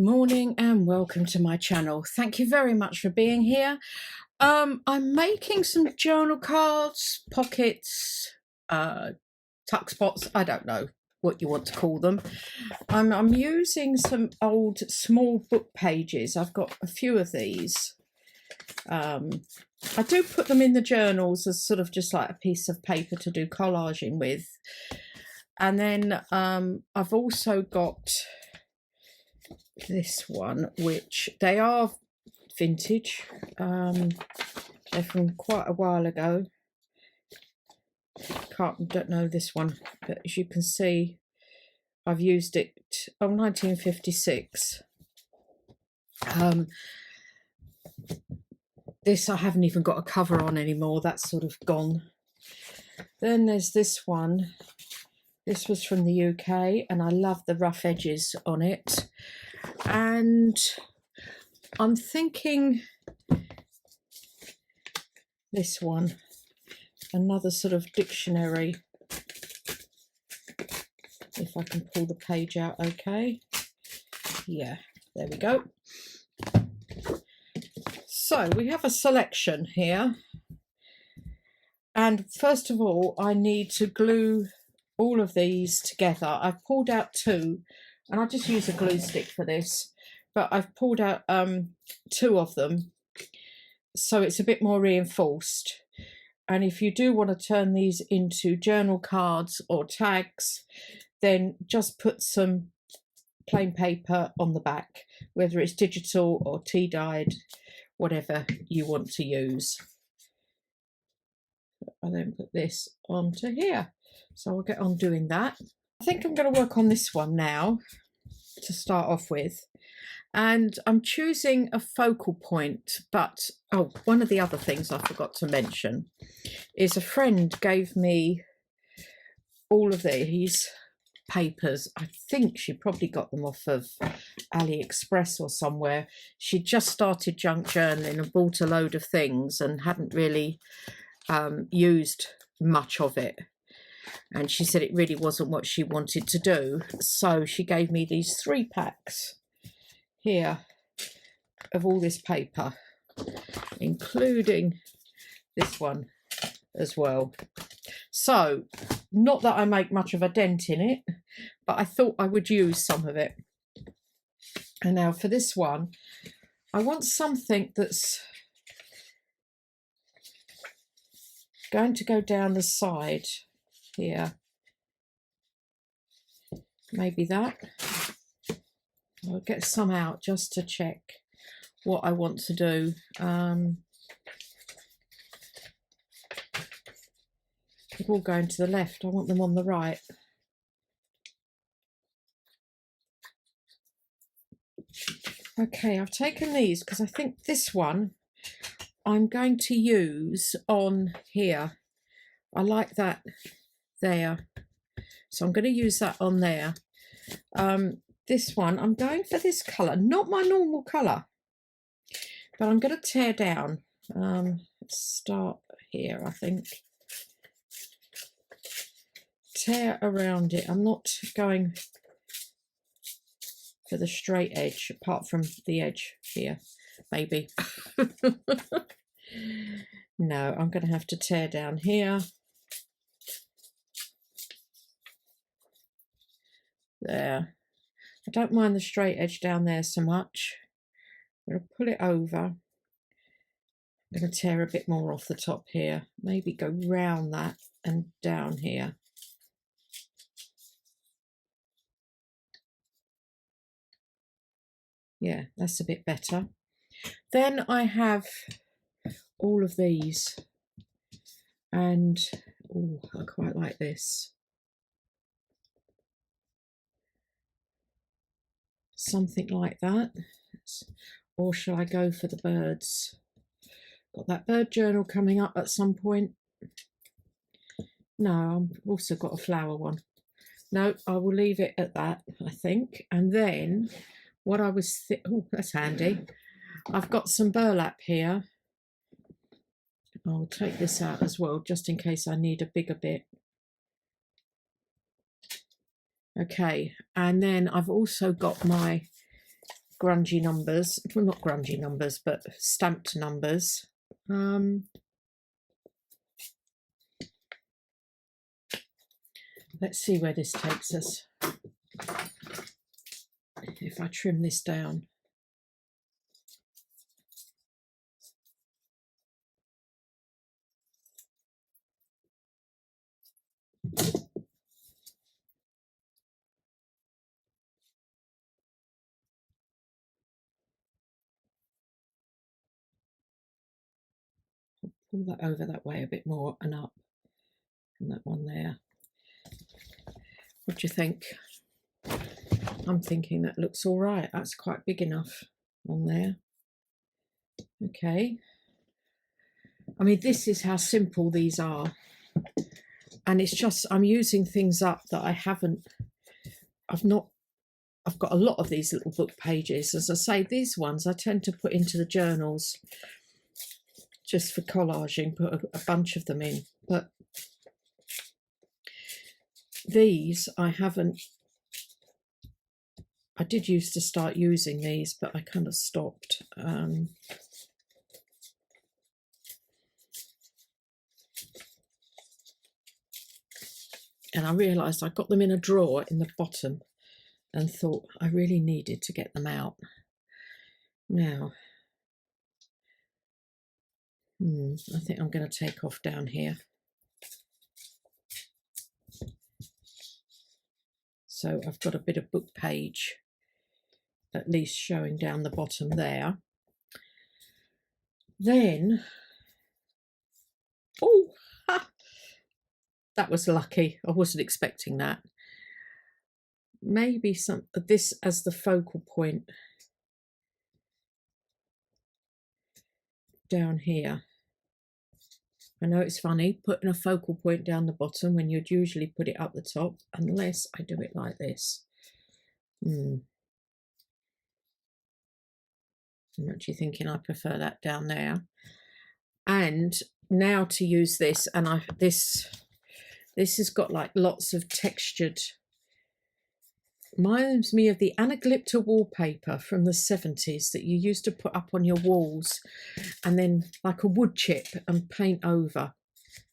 morning and welcome to my channel. Thank you very much for being here. I'm making some journal cards, pockets, tuck spots, I don't know what you want to call them. I'm using some old small book pages. I've got a few of these. I do put them in the journals as sort of just like a piece of paper to do collaging with. And then I've also got this one, which they are vintage. They're from quite a while ago. Don't know this one, but as you can see, I've used it. 1956. This I haven't even got a cover on anymore. That's sort of gone. Then there's this one. This was from the UK, and I love the rough edges on it. And I'm thinking this one, another sort of dictionary, if I can pull the page out okay. Yeah, there we go. So we have a selection here, and first of all I need to glue all of these together. I've pulled out two, and I'll just use a glue stick for this, but I've pulled out two of them so it's a bit more reinforced. And if you do want to turn these into journal cards or tags, then just put some plain paper on the back, whether it's digital or tea dyed, whatever you want to use. I then put this onto here, so I'll get on doing that. I think I'm going to work on this one now to start off with, and I'm choosing a focal point. But one of the other things I forgot to mention is a friend gave me all of these papers. I think she probably got them off of AliExpress or somewhere. She just started junk journaling and bought a load of things and hadn't really used much of it, and she said it really wasn't what she wanted to do, so she gave me these 3 packs here of all this paper, including this one as well. So not that I make much of a dent in it, but I thought I would use some of it. And now for this one, I want something that's going to go down the side here. Maybe that. I'll get some out just to check what I want to do. They're all going to the left. I want them on the right. Okay, I've taken these because I think this one I'm going to use on here. I like that there, so I'm going to use that on there. This one, I'm going for this colour, not my normal colour, but I'm going to tear down. Let's start here, I think. Tear around it. I'm not going for the straight edge, apart from the edge here, maybe. No, I'm going to have to tear down here. There. I don't mind the straight edge down there so much. I'm going to pull it over. I'm going to tear a bit more off the top here. Maybe go round that and down here. Yeah, that's a bit better. Then I have all of these, and I quite like this. Something like that. Or shall I go for the birds? Got that bird journal coming up at some point. No, I've also got a flower one. No, I will leave it at that, I think. And then what I was that's handy. I've got some burlap here. I'll take this out as well, just in case I need a bigger bit. Okay, and then I've also got my grungy numbers. Well, not grungy numbers, but stamped numbers. Let's see where this takes us. If I trim this down. Pull that over that way a bit more and up, and that one there. What do you think? I'm thinking that looks all right. That's quite big enough on there. Okay. I mean, this is how simple these are. And it's just, I'm using things up that I've got a lot of these little book pages. As I say, these ones I tend to put into the journals just for collaging, put a bunch of them in. But these I haven't. I did used to start using these, but I kind of stopped. And I realised I got them in a drawer in the bottom and thought I really needed to get them out. Now, I think I'm going to take off down here. So I've got a bit of book page at least showing down the bottom there. Then, oh, that was lucky. I wasn't expecting that. Maybe some of this as the focal point down here. I know it's funny putting a focal point down the bottom when you'd usually put it up the top, unless I do it like this. I'm actually thinking I prefer that down there. And now to use this, and this has got like lots of textured. Reminds me of the anaglypta wallpaper from the 70s that you used to put up on your walls, and then like a wood chip and paint over.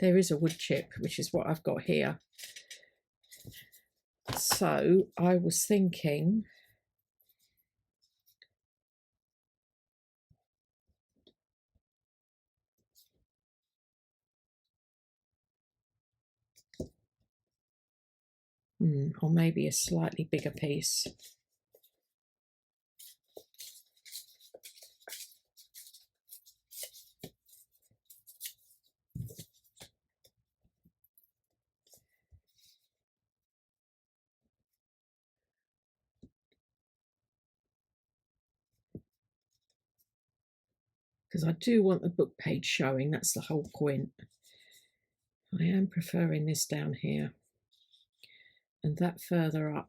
There is a wood chip, which is what I've got here. So I was thinking or maybe a slightly bigger piece. Because I do want the book page showing, that's the whole point. I am preferring this down here and that further up.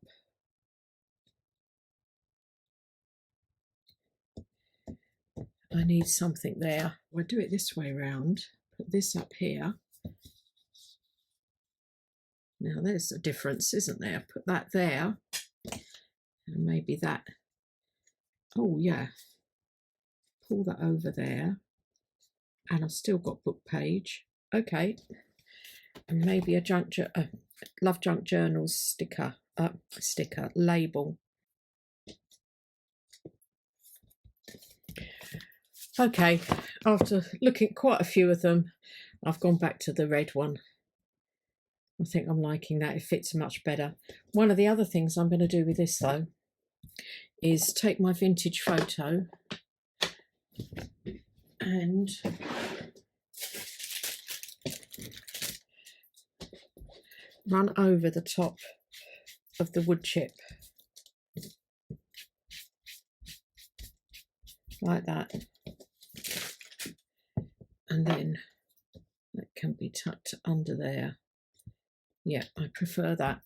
I need something there. I'll do it this way round, put this up here. Now there's a difference, isn't there? Put that there, and maybe that. Oh yeah, pull that over there, and I've still got book page. Okay, and maybe a Love Junk Journals sticker label. Okay, after looking at quite a few of them, I've gone back to the red one. I think I'm liking that. It fits much better. One of the other things I'm going to do with this though is take my vintage photo and run over the top of the wood chip like that, and then that can be tucked under there. Yeah, I prefer that.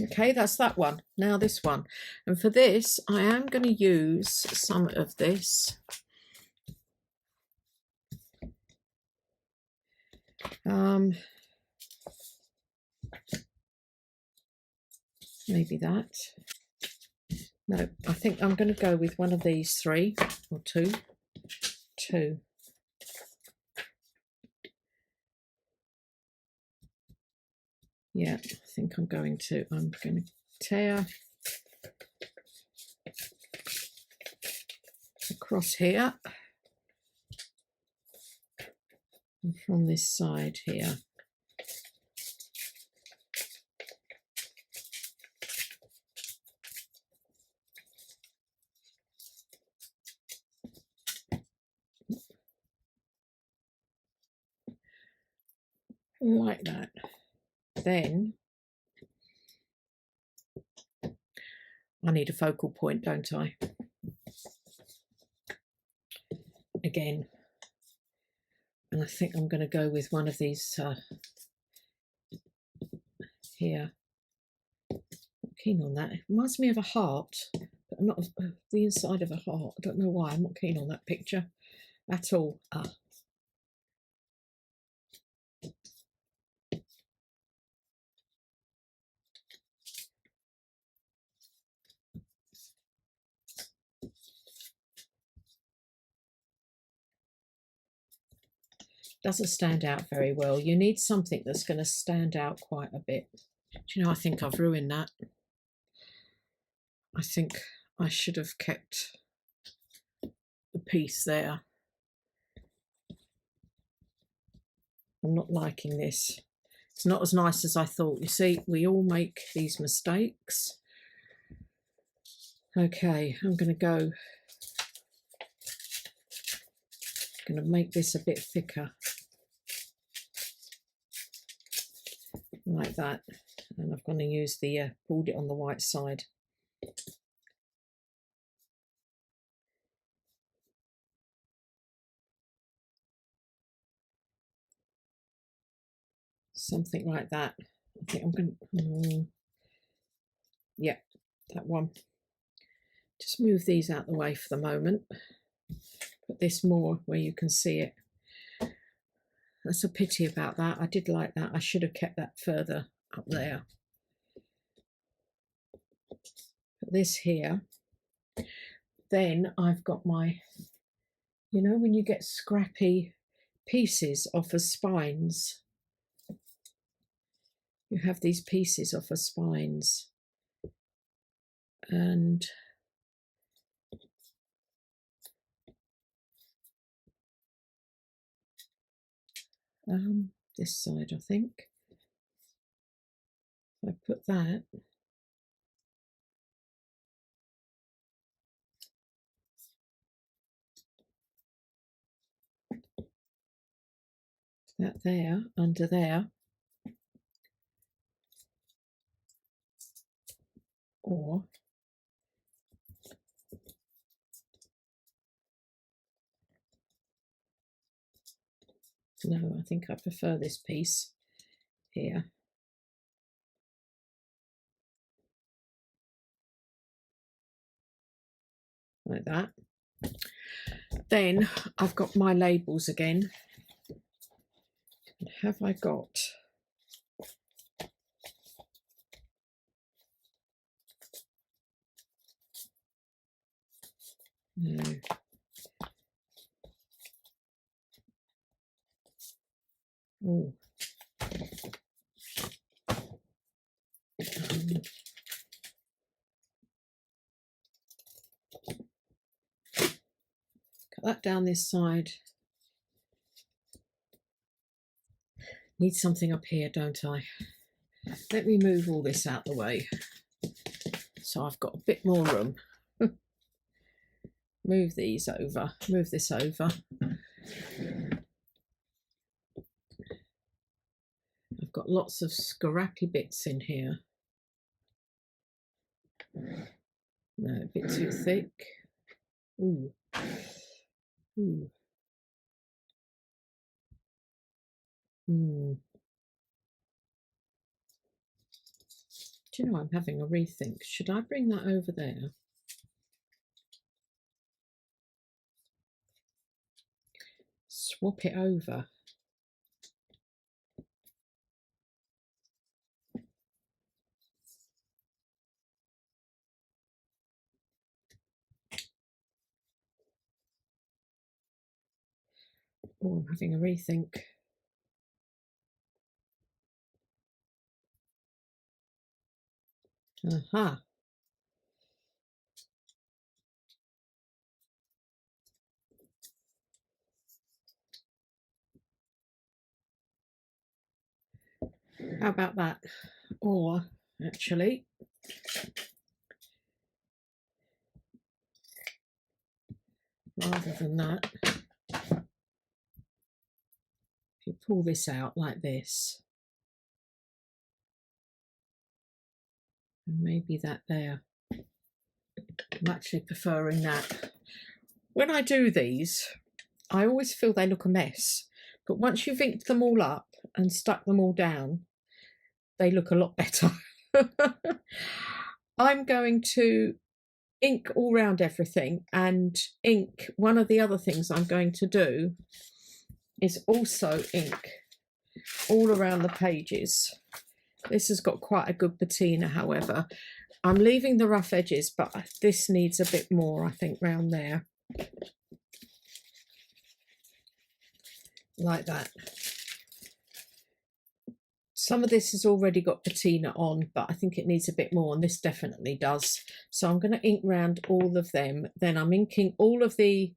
Okay, that's that one. Now this one, and for this I am going to use some of this maybe that. No, I think I'm going to go with one of these three or two. Yeah, I think I'm going to tear across here and from this side here. Like that. Then I need a focal point, don't I? Again. And I think I'm going to go with one of these here. I'm keen on that. It reminds me of a heart, but not the inside of a heart. I don't know why. I'm not keen on that picture at all. Doesn't stand out very well. You need something that's going to stand out quite a bit. Do you know, I think I've ruined that. I think I should have kept the piece there. I'm not liking this. It's not as nice as I thought. You see, we all make these mistakes. Okay, I'm going to make this a bit thicker. Like that. And I'm going to use the, pulled it on the white side. Something like that. I think I'm going to, yeah, that one. Just move these out the way for the moment. Put this more where you can see it. That's a pity about that. I did like that. I should have kept that further up there. Put this here. Then I've got my, you know, when you get scrappy pieces off of spines, you have these pieces off of spines. And this side, I think. I put that. That there, under there. Or no, I think I prefer this piece here. Like that. Then I've got my labels again. And have I got no. Oh. Cut that down this side. Need something up here, don't I? Let me move all this out the way so I've got a bit more room. Move these over, move this over. I've got lots of scrappy bits in here. No, a bit too thick. Ooh. Ooh. Do you know, I'm having a rethink. Should I bring that over there? Swap it over. Oh, I'm having a rethink. Aha. How about that? Or actually, rather than that, if you pull this out like this, and maybe that there. I'm actually preferring that. When I do these, I always feel they look a mess, but once you've inked them all up and stuck them all down, they look a lot better. I'm going to ink all round everything, and ink, one of the other things I'm going to do is also ink all around the pages. This has got quite a good patina, however. I'm leaving the rough edges, but this needs a bit more, I think, round there. Like that. Some of this has already got patina on, but I think it needs a bit more, and this definitely does. So I'm going to ink round all of them. Then I'm inking all of the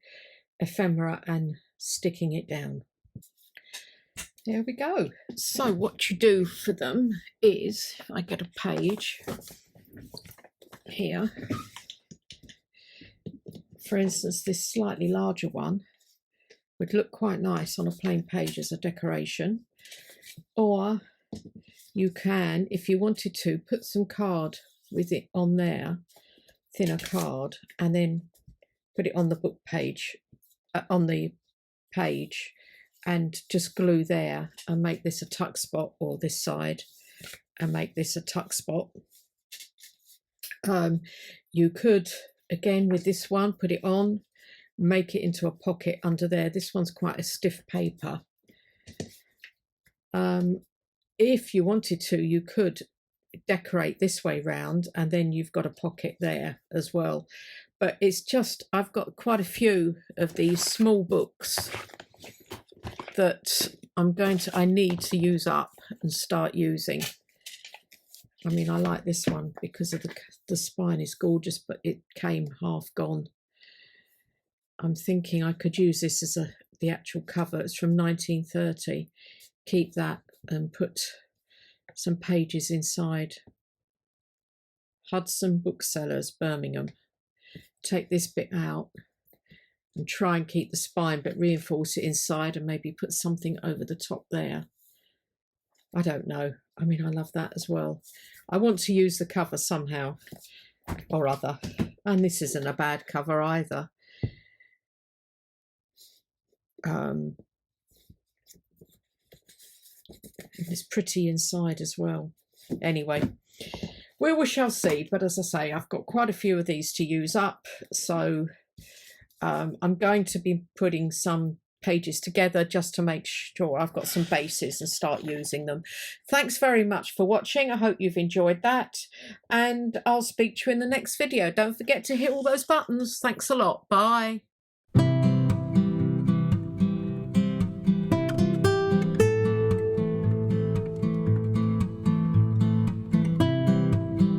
ephemera and sticking it down. There we go. So what you do for them is, if I get a page here, for instance, this slightly larger one would look quite nice on a plain page as a decoration, or you can, if you wanted to, put some card with it on there, thinner card, and then put it on the book page, on the page, and just glue there and make this a tuck spot, or this side and make this a tuck spot. You could, again with this one, put it on, make it into a pocket under there. This one's quite a stiff paper. If you wanted to, you could decorate this way round, and then you've got a pocket there as well. But it's just, I've got quite a few of these small books that I need to use up and start using. I mean, I like this one because of the spine is gorgeous, but it came half gone. I'm thinking I could use this as the actual cover. It's from 1930. Keep that and put some pages inside. Hudson Booksellers, Birmingham. Take this bit out and try and keep the spine, but reinforce it inside, and maybe put something over the top there. I don't know. I mean, I love that as well. I want to use the cover somehow or other. And this isn't a bad cover either. It's pretty inside as well. Anyway, we shall see. But as I say, I've got quite a few of these to use up. So I'm going to be putting some pages together just to make sure I've got some bases and start using them. Thanks very much for watching. I hope you've enjoyed that, and I'll speak to you in the next video. Don't forget to hit all those buttons. Thanks a lot. Bye.